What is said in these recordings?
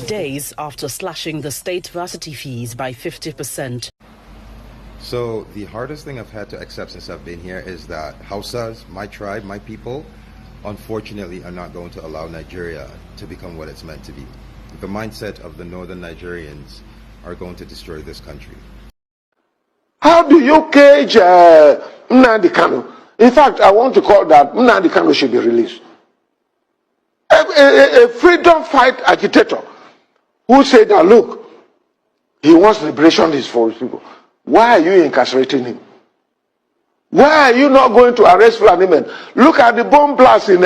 Days after slashing the state varsity fees by 50%. So the hardest thing I've had to accept since I've been here is that Hausas, my tribe, my people, unfortunately are not going to allow Nigeria to become what it's meant to be. The mindset of the northern Nigerians are going to destroy this country. How do you cage Nnamdi Kanu? In fact, I want to call that Nnamdi Kanu should be released. A freedom fight agitator who said that, look, he wants liberation for his people. Why are you incarcerating him? Why are you not going to arrest Fulani men? Look at the bomb blast in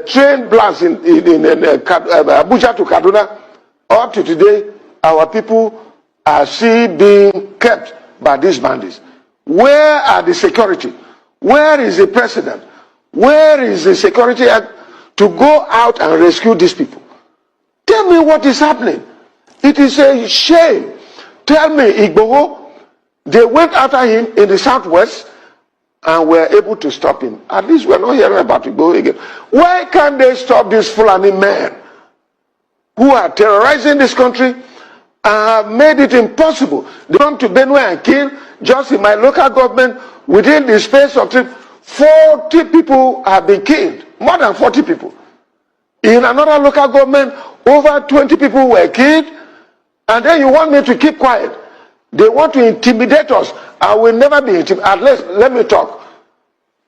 train blast in Abuja to Kaduna. Up to today, our people are still being kept by these bandits. Where are the security? Where is the president? Where is the security act to go out and rescue these people? Tell me what is happening. It is a shame. Tell me, Igbo, they went after him in the southwest and were able to stop him. At least we're not hearing about Igbo again. Why can't they stop these Fulani men who are terrorizing this country and have made it impossible? They come to Benue and kill. Just in my local government, within the space of 40 people have been killed. More than 40 people. In another local government, over 20 people were killed. And then you want me to keep quiet. They want to intimidate us. I will never be intimidated. At least, let me talk.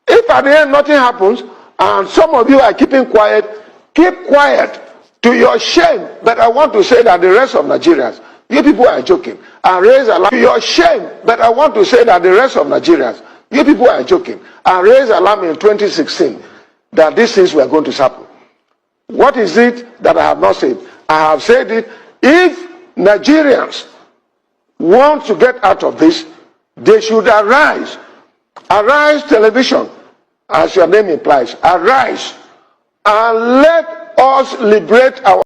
If at the end nothing happens, and some of you are keeping quiet, keep quiet to your shame. But I want to say that the rest of Nigerians, you people are joking. And raise alarm to your shame. But I want to say that the rest of Nigerians, you people are joking. And raise alarm in 2016 that these things were going to happen. What is it that I have not said? I have said it. If Nigerians want to get out of this, they should arise. Arise television, as your name implies. Arise and let us liberate our...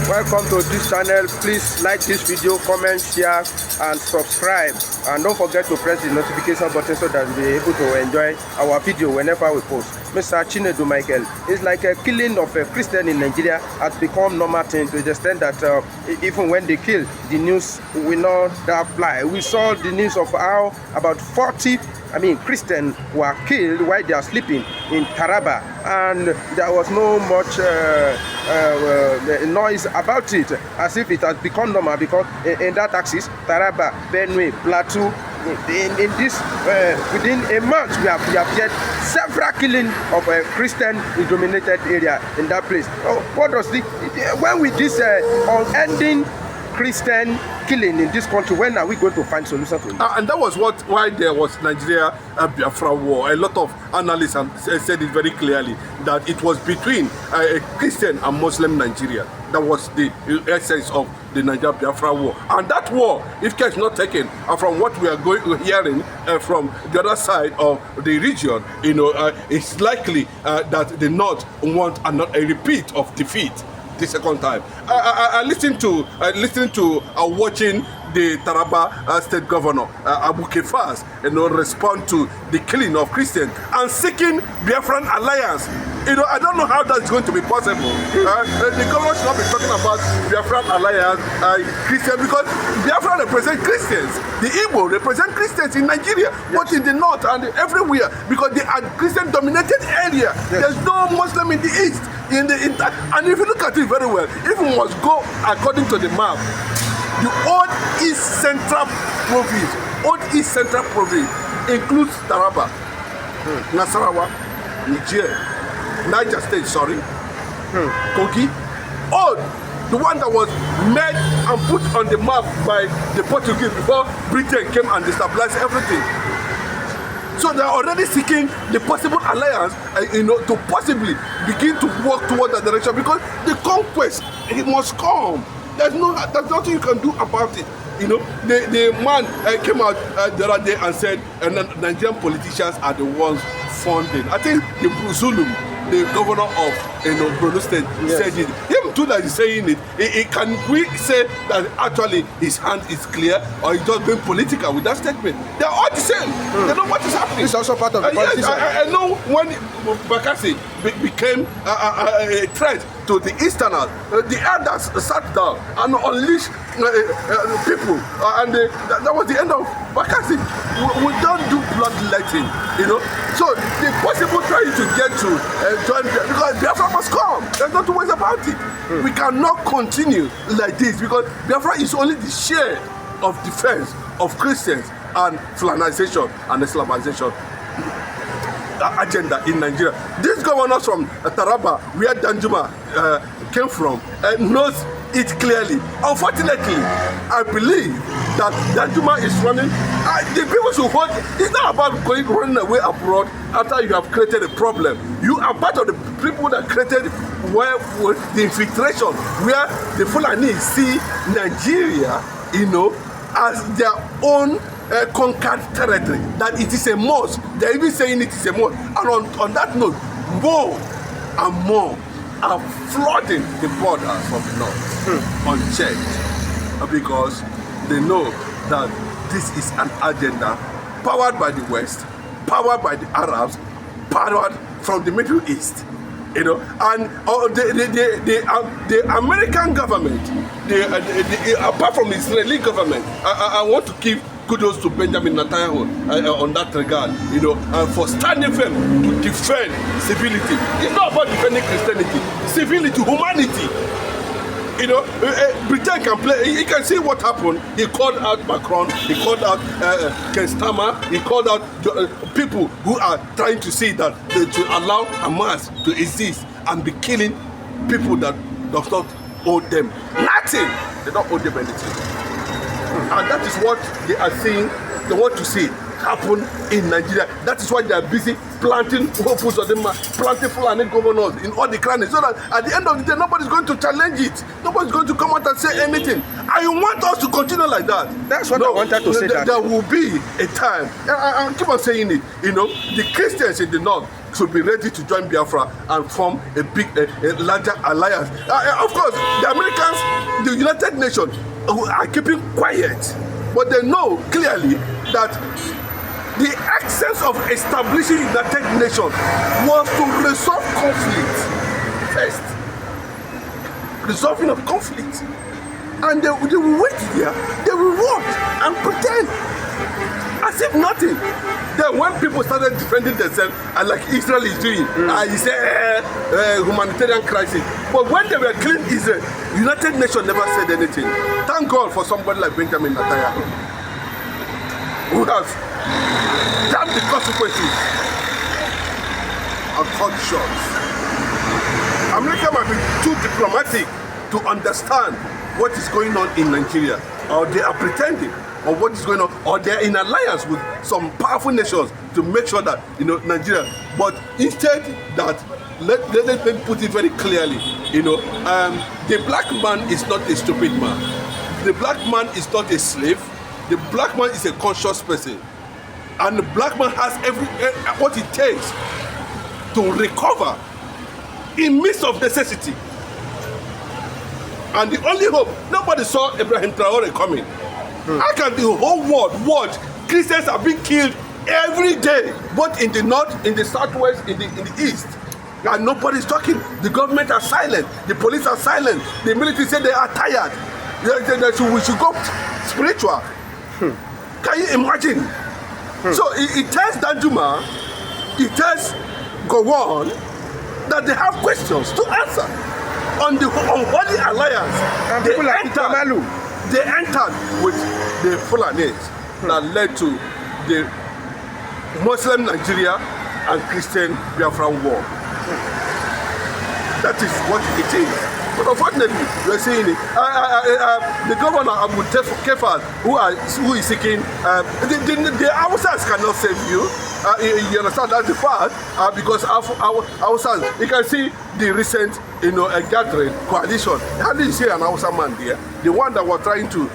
Welcome to this channel. Please like this video, comment, share and subscribe, and don't forget to press the notification button so that you'll be able to enjoy our video whenever we post. Mr. Chinedu Michael, it's like a killing of a Christian in Nigeria has become normal thing to the extent that even when they kill, the news will not fly. We saw the news of how about 40 Christians were killed while they are sleeping in Taraba, and there was no much noise about it, as if it has become normal, because in that axis, Taraba, Benue, Plateau, in this within a month we have had several killings of a Christian dominated area in that place. What does when with this unending Christian killing in this country, when are we going to find solution to it? And that was why there was Nigeria Biafra war. A lot of analysts have said it very clearly that it was between a Christian and Muslim Nigeria. That was the essence of the Nigeria Biafra war. And that war, if care is not taken, from what we are hearing from the other side of the region, it's likely that the North want a repeat of defeat the second time. I listened to watching the Taraba State Governor Abu Kefas, respond to the killing of Christians and seeking Biafran alliance. I don't know how that's going to be possible. The government should not be talking about Biafran alliance Christians, because Biafra represent Christians. The Igbo represent Christians in Nigeria, both in the north and everywhere, because they are Christian-dominated area. There's no Muslim in the east. And if you look at it very well, if we must go according to the map, the old East Central Province includes Taraba, Nasarawa, Niger State, Kogi, all the one that was made and put on the map by the Portuguese before Britain came and destabilized everything. So they are already seeking the possible alliance, to possibly begin to work toward that direction, because the conquest, it must come. There's nothing you can do about it. The man came out the other day and said Nigerian politicians are the ones funding. I think the Zulum, the governor of Borno State, said it. Him too that is saying it. Can we say that actually his hand is clear, or he's just being political with that statement? They are all the same. They know what is happening. It's also part of the politics. Yes, I know when Bakassi became a threat to the Easterners. The elders sat down and unleashed people, and that was the end of Bakassi. We don't do bloodletting, you know. So the possible trying to get to join because Biafra must come. There's no two ways about it. We cannot continue like this because Biafra is only the share of defense of Christians and Fulanization and Islamization agenda in Nigeria. These governors from Taraba, where Danjuma came from, knows it clearly. Unfortunately, I believe that Danjuma is running. The people should hold. It's not about running away abroad after you have created a problem. You are part of the people that created the infiltration, where the Fulani see Nigeria, you know, as their own conquered territory, that it is a must. They're even saying it is a must. And on that note, more and more are flooding the borders of the north unchecked because they know that this is an agenda powered by the West, powered by the Arabs, powered from the Middle East. You know, and the American government, apart from the Israeli government, I want to give kudos to Benjamin Netanyahu on that regard, you know, for standing firm to defend civility. It's not about defending Christianity, civility, humanity. You know, Britain can play. You can see what happened. He called out Macron. He called out Christains. He called out people who are trying to see that they should allow Hamas to exist and be killing people that does not owe them nothing. They don't owe them anything. And that is what they are saying. They want to see happen in Nigeria. That is why they are busy planting hopes of them, planting Fulani governors in all the crannies, so that at the end of the day, nobody's going to challenge it. Nobody's going to come out and say anything. I want us to continue like that. That's what I wanted to say. There will be a time. I keep on saying it. You know, the Christians in the north should be ready to join Biafra and form a larger alliance. Of course, the Americans, the United Nations, are keeping quiet, but they know clearly that the essence of establishing United Nations was to resolve conflict first. Resolving of conflict. And they will wait there, they will watch and pretend as if nothing. Then when people started defending themselves, and like Israel is doing, you say humanitarian crisis. But when they were killing Israel, United Nations never said anything. Thank God for somebody like Benjamin Netanyahu, who has damn the consequences and cut shots. America might be too diplomatic to understand what is going on in Nigeria, or they are pretending on what is going on, or they are in alliance with some powerful nations to make sure that, you know, Nigeria. But instead, that let me put it very clearly, you know, the black man is not a stupid man. The black man is not a slave. The black man is a conscious person. And the black man has what it takes to recover in midst of necessity. And the only hope, nobody saw Ibrahim Traore coming. How can the whole world, Christians are being killed every day, both in the north, in the southwest, in the east, and nobody's talking. The government are silent, the police are silent, the military say they are tired. We should go spiritual. Can you imagine? So it tells Danjuma, it tells Gowon that they have questions to answer on the unholy alliance. And people like Kanu, they entered with the Fulanis that led to the Muslim Nigeria and Christian Biafra war. That is what it is. But unfortunately, we are seeing it. The governor Abu Kefal, who is seeking, the Hausas cannot save you. You understand that's the fact, because Hausas, you can see the recent, gathering coalition. How do you see an Hausa man there? The one that was trying to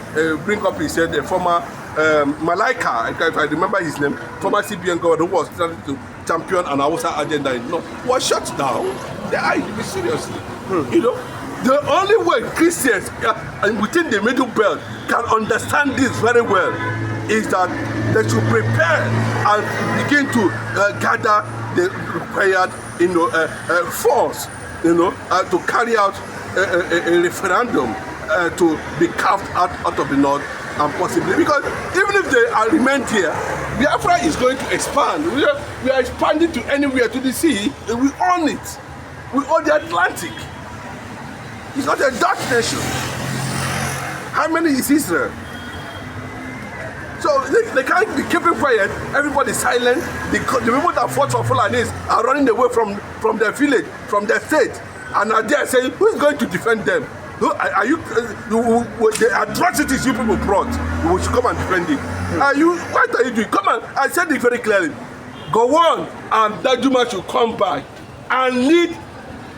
bring up, he said, the former Malaika, if I remember his name, former CBN governor who was trying to champion an Hausa agenda in North, was shut down. They are seriously, The only way Christians within the MiddleBelt can understand this very well is that they should prepare and begin to gather the required, force, to carry out a referendum to be carved out of the north, and possibly because even if they are remained here, Biafra is going to expand. We are expanding to anywhere, to the sea. We own it. We own the Atlantic. It's not a Dutch nation. How many is Israel? So they can't be keeping quiet. Everybody silent. The people that fought for Fulanis are running away from their village, from their state, and are there saying, who is going to defend them? Are you the atrocities you people brought? We should come and defend it. What are you doing? Come on! I said it very clearly. Go on, and Dajuma should come back and lead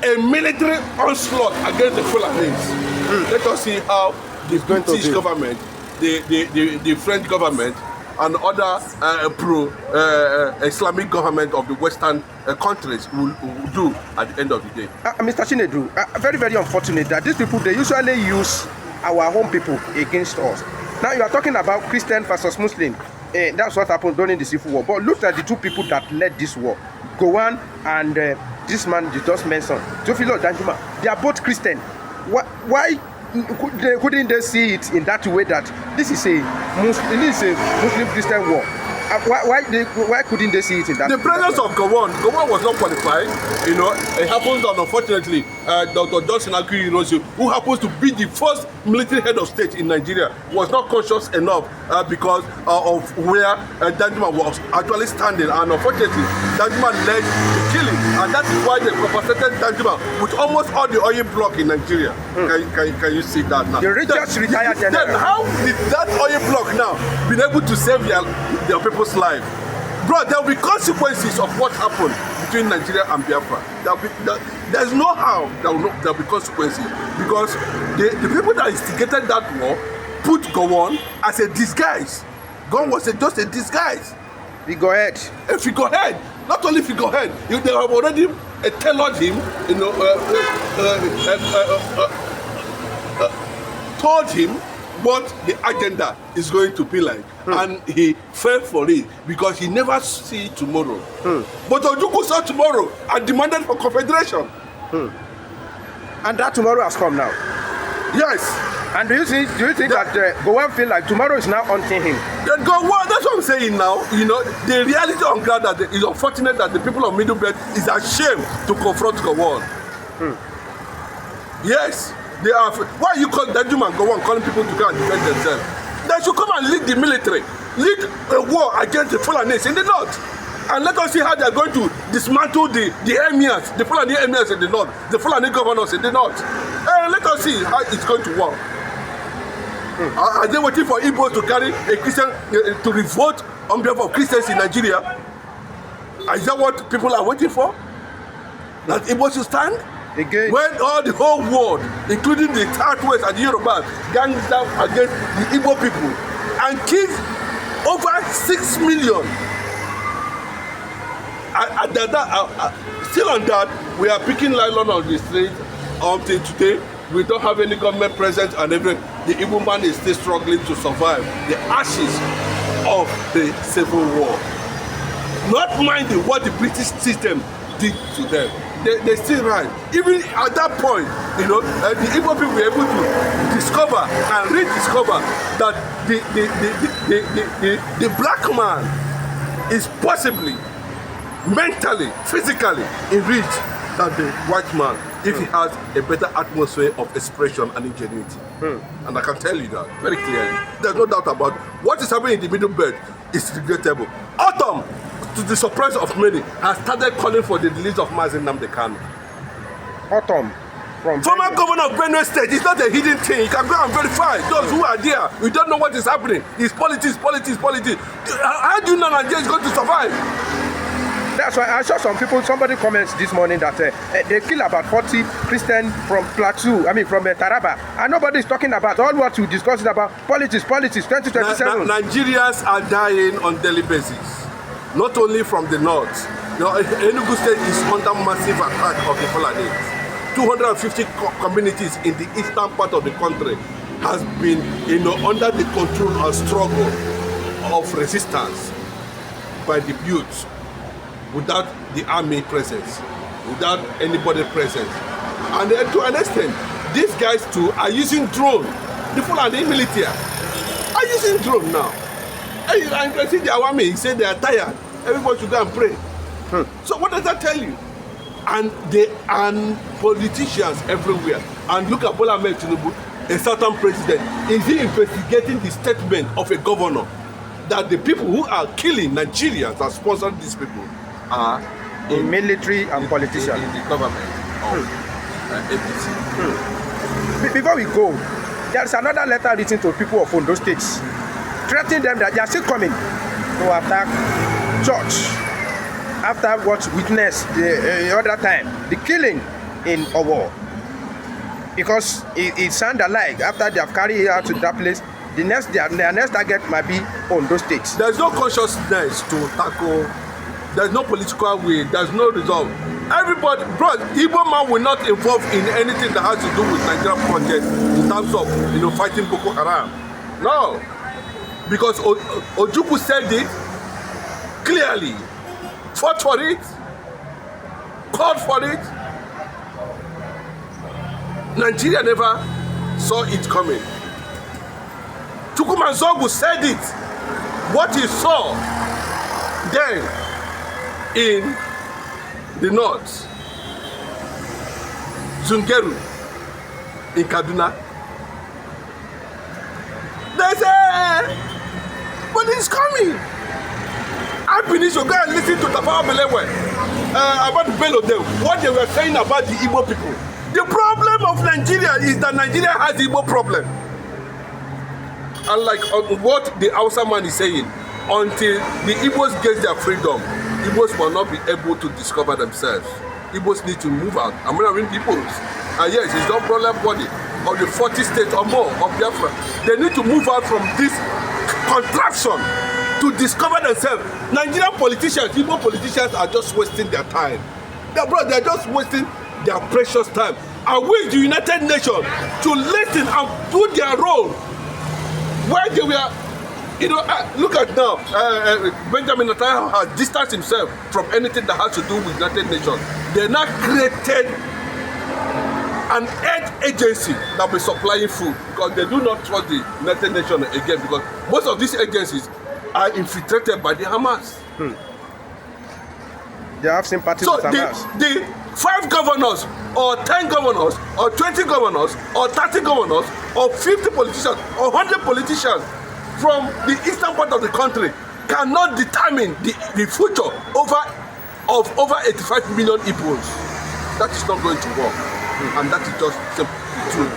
a military onslaught against the Fulanis. Let us see how the British government, the French government, and other pro-Islamic government of the Western countries will do at the end of the day. Mr. Chinedu, very, very unfortunate that these people, they usually use our home people against us. Now you are talking about Christian versus Muslim. That's what happened during the Civil War. But look at the two people that led this war. Gowon and this man you just mentioned, Jofilo Danjuma. They are both Christian. Why couldn't they see it in that way, that this is a Muslim-Christian war? Why couldn't they see it in that way? The presence of Gowon was not qualified. It happens that unfortunately Dr. Johnson Akui, who happens to be the first military head of state in Nigeria, was not conscious enough because of where Danjuma was actually standing, and unfortunately Danjuma led the killing, and that is why they compensated Danjuma with almost all the oil block in Nigeria. Can you see that now? The richest retired general. Then how did that oil block now been able to save their people's life? Bro, there will be consequences of what happened between Nigeria and Biafra. There's no how there will be consequences, because the people that instigated that war put Gowon as a disguise. Gowon was just a disguise. Figurehead. A figurehead. Not only figurehead, they have already tailored him, told him what the agenda is going to be like, and he fell for it because he never see tomorrow. But Ojukwu saw tomorrow and demanded for confederation. And that tomorrow has come now. Yes. And do you think that Gowon feel like tomorrow is now haunting him? Gowon, that's what I'm saying now. The reality on ground that is unfortunate that the people of MiddleBelt is ashamed to confront Gowon. Yes. They are. Why you call Danjuma and Gowon calling people to go and defend themselves? They should come and lead the military, lead a war against the Fulanis in the north, and let us see how they are going to dismantle the emirs, the Fulani emirs in the north, the Fulani governors in the north. Let us see how it's going to work. Are they waiting for Igbo to carry a Christian to revolt on behalf of Christians in Nigeria? Is that what people are waiting for? That Igbo should stand? Again. When all the whole world, including the Southwest and the Yorubas, gangs down against the Igbo people and killed over 6 million. Still on that, we are picking nylon on the street until today. We don't have any government presence, and the Igbo man is still struggling to survive the ashes of the Civil War. Not minding what the British system did to them. They still ran. Even at that point, the Igbo people were able to discover and rediscover that the black man is possibly mentally, physically enriched than the white man if he has a better atmosphere of expression and ingenuity. And I can tell you that very clearly. There's no doubt about what is happening in the MiddleBelt is regrettable. Autumn, to the surprise of many, has started calling for the release of Nnamdi Kanu. Autumn. From former governor of Benue State, it's not a hidden thing. You can go and verify. Those who are there, we don't know what is happening. It's politics. How do you know Nigeria is going to survive? That's why I saw somebody comments this morning that they kill about 40 Christians from Plateau, from Taraba, and nobody is talking about all what we discussed about politics, 2027. Nigerians are dying on daily basis. Not only from the north. Enugu State is under massive attack of the Fulani. 250 communities in the eastern part of the country has been under the control and struggle of resistance by the youth. without the army presence, without anybody presence. And to an extent, these guys too are using drone. The Fulani military are using drone now. And you can see the Awami, he said they are tired. Everybody should go and pray. So what does that tell you? And they are politicians everywhere. And look at Bola Ahmed Tinubu, a certain president. Is he investigating the statement of a governor that the people who are killing Nigerians that sponsored these people are in military and politicians in the government of APC? Before we go, there's another letter written to people of Ondo State, threatening them that they are still coming to attack church after what witnessed the other time, the killing in Owo. Because it sounded like after they have carried it out to that place, their next target might be Ondo State. There's no consciousness to tackle. There's no political will. There's no resolve. Everybody, bro, Igbo man will not involve in anything that has to do with Nigerian project in terms of fighting Boko Haram. No, because Ojukwu said it clearly, fought for it, called for it. Nigeria never saw it coming. Chukwumanzogu said it. What he saw then in the north, Zungeru in Kaduna, they say, but it's coming. I finished to go and listen to Tafawa Balewa about the Bello them, what they were saying about the Igbo people. The problem of Nigeria is that Nigeria has the Igbo problem. And like what the Hausa man is saying, until the Igbos get their freedom, Igbos will not be able to discover themselves. Igbos need to move out. I'm going to read Igbos. And yes, it's not problem body of the 40 states or more of Biafra. They need to move out from this contraction to discover themselves. Nigerian politicians, Igbo politicians are just wasting their time. They're just wasting their precious time. I wish the United Nations to listen and do their role where they were. Look at now, Benjamin Netanyahu has distanced himself from anything that has to do with United Nations. They now created an aid agency that will be supplying food because they do not trust the United Nations again, because most of these agencies are infiltrated by the Hamas. They have sympathy with Hamas. The 5 governors or 10 governors or 20 governors or 30 governors or 50 politicians or 100 politicians from the eastern part of the country cannot determine the future of over 85 million Igbos. That is not going to work. And that is just simply true.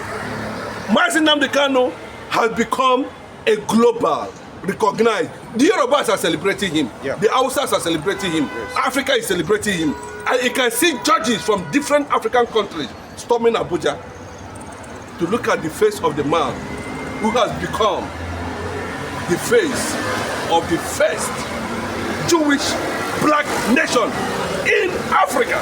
Nnamdi Kanu has become a global recognized. The Yorubas are celebrating him. Yeah. The Hausas are celebrating him. Yes. Africa is celebrating him. And you can see judges from different African countries storming Abuja to look at the face of the man who has become the face of the first Jewish black nation in Africa.